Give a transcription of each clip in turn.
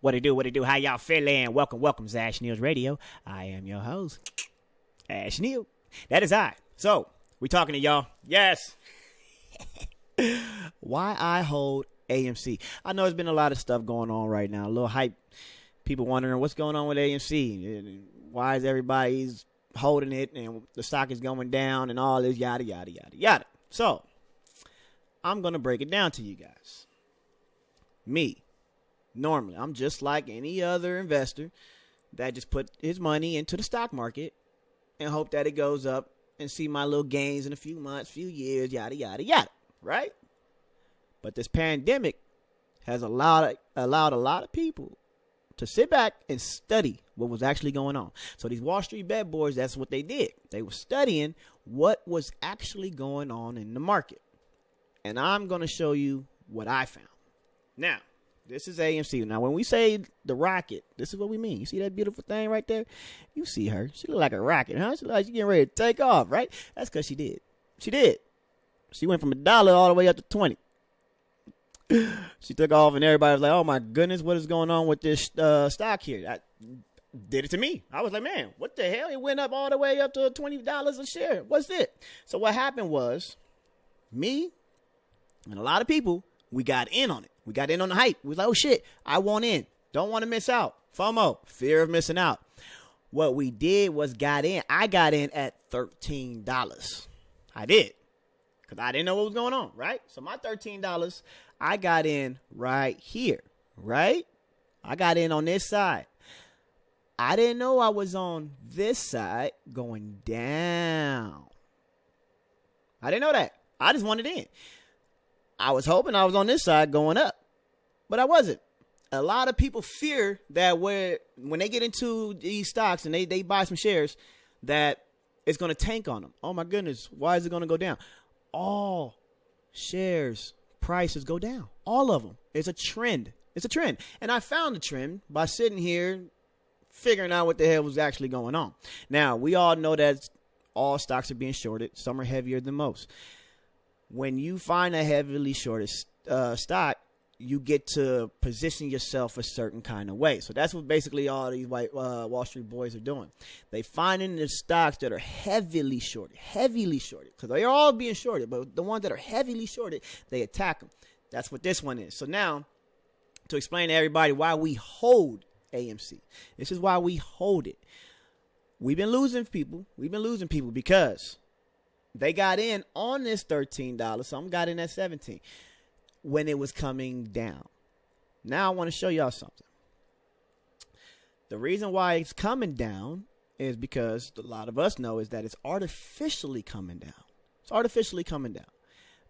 What it do, what it do, how y'all feeling? Welcome to Ashnielz Radio. I am your host, Ashnielz. That is I. So, we talking to y'all. Yes. Why I hold AMC. I know there's been a lot of stuff going on right now. A little hype. People wondering what's going on with AMC. Why is everybody's holding it and the stock is going down and all this yada, yada, yada, yada. So, I'm going to break it down to you guys. Me. Normally, I'm just like any other investor that just put his money into the stock market and hope that it goes up and see my little gains in a few months, few years, yada, yada, yada, right? But this pandemic has allowed a lot of people to sit back and study what was actually going on. So these Wall Street bad boys, that's what they did. They were studying what was actually going on in the market. And I'm going to show you what I found. Now, this is AMC. Now, when we say the rocket, this is what we mean. You see that beautiful thing right there? You see her. She look like a rocket, huh? She look like she's getting ready to take off, right? That's because she did. She did. She went from $1 all the way up to 20. She took off, and everybody was like, oh, my goodness, what is going on with this stock here? That did it to me. I was like, man, what the hell? It went up all the way up to $20 a share. What's it? So what happened was me and a lot of people, we got in on it. We got in on the hype. We was like, oh, shit, I want in. Don't want to miss out. FOMO, fear of missing out. What we did was got in. I got in at $13. I did. Because I didn't know what was going on, right? So my $13, I got in right here, right? I got in on this side. I didn't know I was on this side going down. I didn't know that. I just wanted in. I was hoping I was on this side going up, but I wasn't. A lot of people fear that when they get into these stocks and they buy some shares, that it's going to tank on them. Oh my goodness, why is it going to go down? All shares prices go down. All of them. It's a trend. It's a trend. And I found the trend by sitting here figuring out what the hell was actually going on. Now, we all know that all stocks are being shorted. Some are heavier than most. When you find a heavily shorted stock, you get to position yourself a certain kind of way. So that's what basically all these Wall Street boys are doing. They finding the stocks that are heavily shorted, because they're all being shorted, but the ones that are heavily shorted, they attack them. That's what this one is. So now, to explain to everybody why we hold AMC, this is why we hold it. We've been losing people because they got in on this $13. Some got in at $17 when it was coming down. Now I want to show y'all something. The reason why it's coming down is because a lot of us know is that it's artificially coming down. It's artificially coming down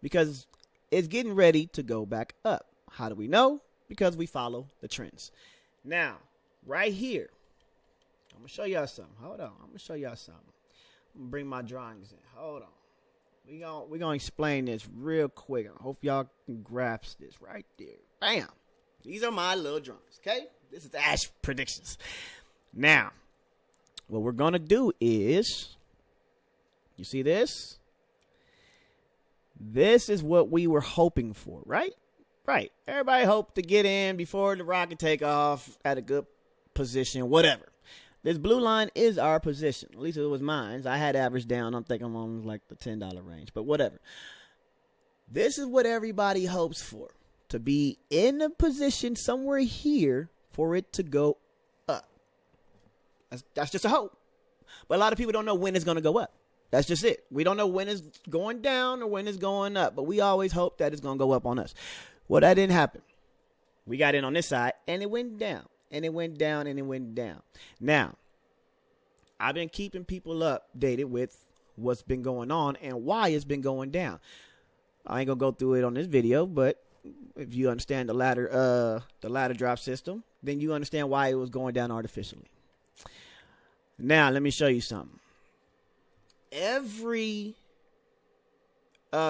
because it's getting ready to go back up. How do we know? Because we follow the trends. Now, right here, I'm going to show y'all something. Hold on. I'm going to show y'all something. I'm gonna bring my drawings in. Hold on. We're gonna explain this real quick. I hope y'all can grasp this right there. Bam. These are my little drawings. Okay? This is Ash predictions. Now, what we're gonna do is, you see this? This is what we were hoping for, right? Right. Everybody hoped to get in before the rocket take off at a good position, whatever. This blue line is our position. At least it was mine. I had average down. I'm thinking I'm on like the $10 range, but whatever. This is what everybody hopes for. To be in a position somewhere here for it to go up. That's just a hope. But a lot of people don't know when it's going to go up. That's just it. We don't know when it's going down or when it's going up, but we always hope that it's going to go up on us. Well, that didn't happen. We got in on this side and it went down. And it went down and it went down. Now, I've been keeping people updated with what's been going on and why it's been going down. I ain't gonna go through it on this video, but if you understand the ladder drop system, then you understand why it was going down artificially. Now, let me show you something. Every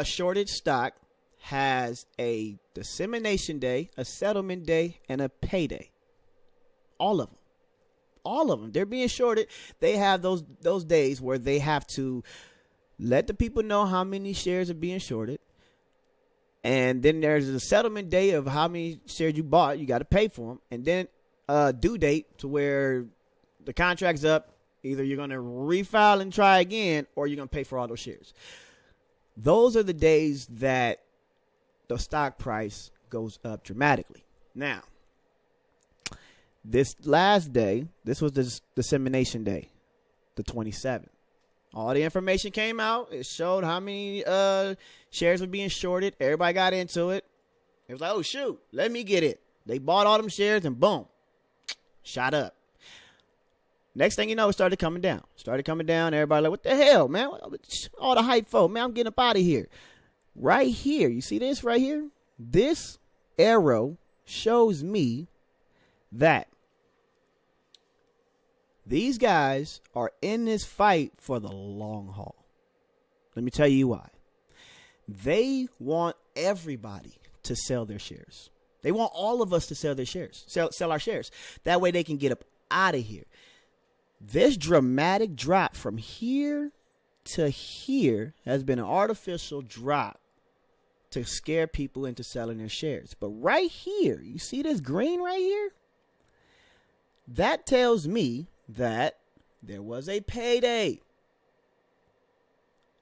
shorted stock has a dissemination day, a settlement day, and a payday. All of them. All of them. They're being shorted. They have those days where they have to let the people know how many shares are being shorted. And then there's a settlement day of how many shares you bought. You got to pay for them. And then due date to where the contract's up. Either you're going to refile and try again, or you're going to pay for all those shares. Those are the days that the stock price goes up dramatically. Now, this last day, this was the dissemination day, the 27th. All the information came out. It showed how many shares were being shorted. Everybody got into it. It was like, oh, shoot, let me get it. They bought all them shares and boom, shot up. Next thing you know, it started coming down. Everybody like, what the hell, man? All the hype for, man, I'm getting up out of here. Right here, you see this right here? This arrow shows me that these guys are in this fight for the long haul. Let me tell you why. They want everybody to sell their shares. They want all of us to sell their shares, sell our shares. That way they can get up out of here. This dramatic drop from here to here has been an artificial drop to scare people into selling their shares. But right here, you see this green right here? That tells me that there was a payday.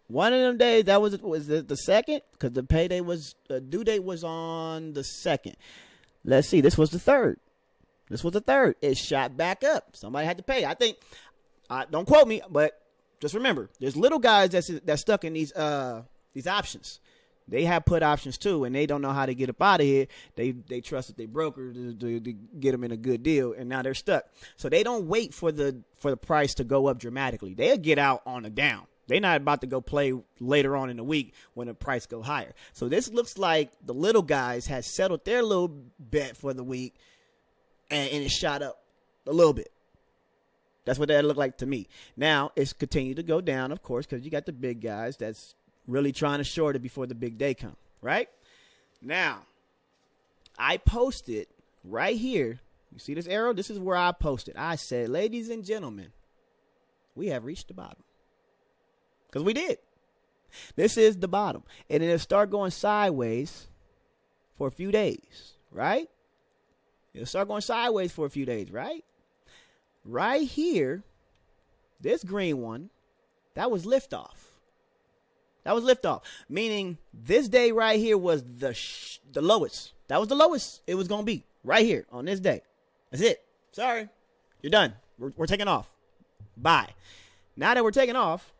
One of them days, that was the second, because the payday was, the due date was on the 2nd. Let's see, this was the 3rd. It shot back up. Somebody had to pay. I think, don't quote me, but just remember, there's little guys that's stuck in these options. They have put options too, and they don't know how to get up out of here. They trusted their broker to get them in a good deal, and now they're stuck. So they don't wait for the price to go up dramatically. They'll get out on a down. They're not about to go play later on in the week when the price go higher. So this looks like the little guys had settled their little bet for the week, and it shot up a little bit. That's what that looked like to me. Now, it's continued to go down, of course, because you got the big guys that's really trying to short it before the big day come, right? Now, I posted right here. You see this arrow? This is where I posted. I said, ladies and gentlemen, we have reached the bottom. Because we did. This is the bottom. And it'll start going sideways for a few days, right? It'll start going sideways for a few days, right? Right here, this green one, that was liftoff. Meaning this day right here was the lowest. That was the lowest it was going to be right here on this day. That's it. Sorry. You're done. We're taking off. Bye. Now that we're taking off,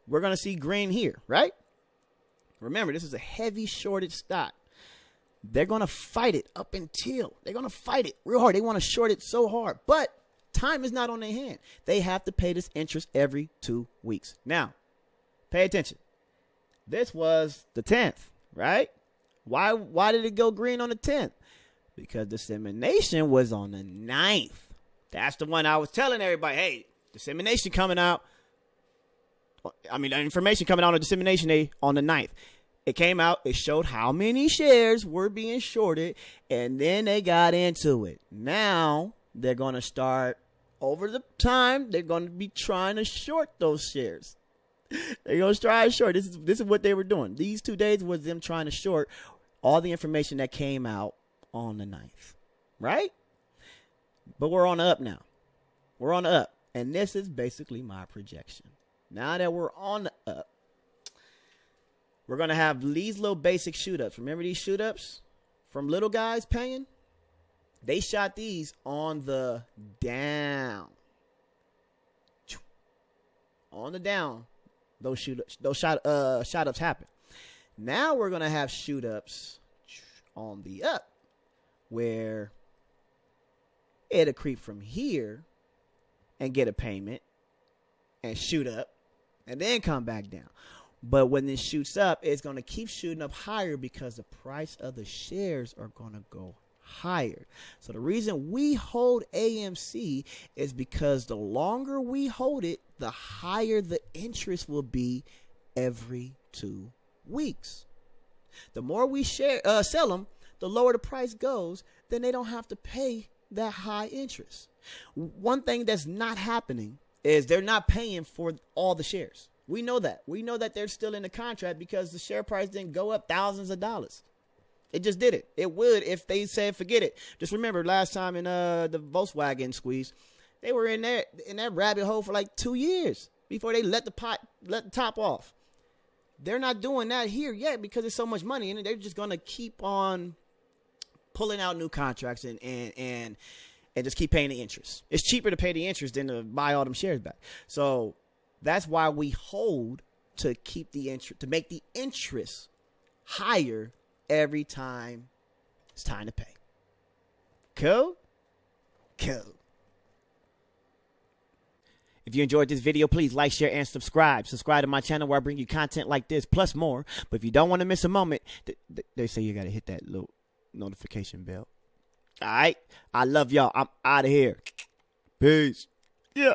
we're going to see green here, right? Remember, this is a heavy shorted stock. They're going to fight it up until. They're going to fight it real hard. They want to short it so hard. But time is not on their hand. They have to pay this interest every 2 weeks. Now, pay attention. This was the 10th, right? Why did it go green on the 10th? Because dissemination was on the 9th. That's the one I was telling everybody, hey, dissemination coming out. Information coming out on dissemination day on the 9th. It came out. It showed how many shares were being shorted, and then they got into it. Now they're going to start over the time. They're going to be trying to short those shares. They're going to try to short. This is what they were doing. These 2 days was them trying to short all the information that came out on the 9th, right? But we're on the up now. We're on the up, and this is basically my projection. Now that we're on the up, we're going to have these little basic shoot-ups. Remember these shoot-ups from little guys paying? They shot these on the down. On the down, those shot-ups happen. Now we're going to have shoot-ups on the up, where it'll creep from here and get a payment and shoot up and then come back down. But when this shoots up, it's going to keep shooting up higher because the price of the shares are going to go higher. So the reason we hold AMC is because the longer we hold it, the higher the interest will be every 2 weeks. The more we sell them, the lower the price goes, then they don't have to pay that high interest. One thing that's not happening is they're not paying for all the shares. We know that. We know that they're still in the contract because the share price didn't go up thousands of dollars. It just did it. It would if they said forget it. Just remember last time in the Volkswagen squeeze, they were in that rabbit hole for like 2 years before they let the top off. They're not doing that here yet because there's so much money in it. They're just gonna keep on pulling out new contracts and just keep paying the interest. It's cheaper to pay the interest than to buy all them shares back. So that's why we hold to keep the interest, to make the interest higher every time it's time to pay. Cool? Cool. If you enjoyed this video, please like, share, and subscribe. Subscribe to my channel where I bring you content like this, plus more. But if you don't want to miss a moment, they say you got to hit that little notification bell. All right? I love y'all. I'm out of here. Peace. Yeah.